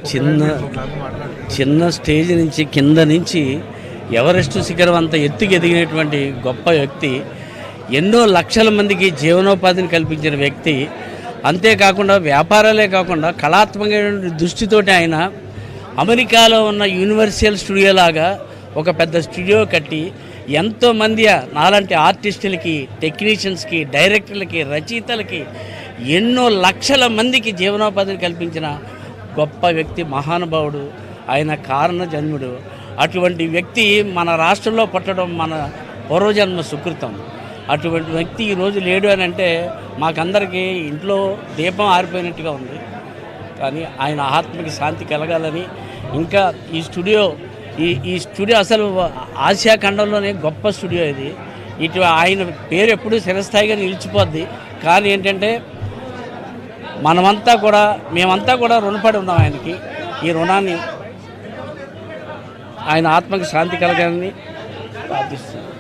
చిన్న చిన్న స్టేజ్ నుంచి కింద నుంచి ఎవరెస్ట్ శిఖరం అంత ఎత్తుకు ఎదిగినటువంటి గొప్ప వ్యక్తి, ఎన్నో లక్షల మందికి జీవనోపాధిని కల్పించిన వ్యక్తి. అంతేకాకుండా వ్యాపారాలే కాకుండా కళాత్మకమైన దృష్టితోటి ఆయన అమెరికాలో ఉన్న యూనివర్సల్ స్టూడియో లాగా ఒక పెద్ద స్టూడియో కట్టి ఎంతోమంది నాలాంటి ఆర్టిస్టులకి, టెక్నీషియన్స్కి, డైరెక్టర్లకి, రచయితలకి ఎన్నో లక్షల మందికి జీవనోపాధిని కల్పించిన గొప్ప వ్యక్తి, మహానుభావుడు. ఆయన కారణ జన్ముడు. అటువంటి వ్యక్తి మన రాష్ట్రంలో పుట్టడం మన పూర్వజన్మ సుకృతం. అటువంటి వ్యక్తి ఈరోజు లేడు అని అంటే మాకందరికీ ఇంట్లో దీపం ఆరిపోయినట్టుగా ఉంది. కానీ ఆయన ఆత్మకి శాంతి కలగాలని, ఇంకా ఈ స్టూడియో అసలు ఆసియా ఖండంలోనే గొప్ప స్టూడియో ఇది. ఆయన పేరు ఎప్పుడూ చిరస్థాయిగా నిలిచిపోద్ది. కానీ ఏంటంటే మేమంతా కూడా రుణపడి ఉన్నాం ఆయనకి. ఈ రుణాన్ని ఆయన ఆత్మకి శాంతి కలగాలని ప్రార్థిస్తున్నాం.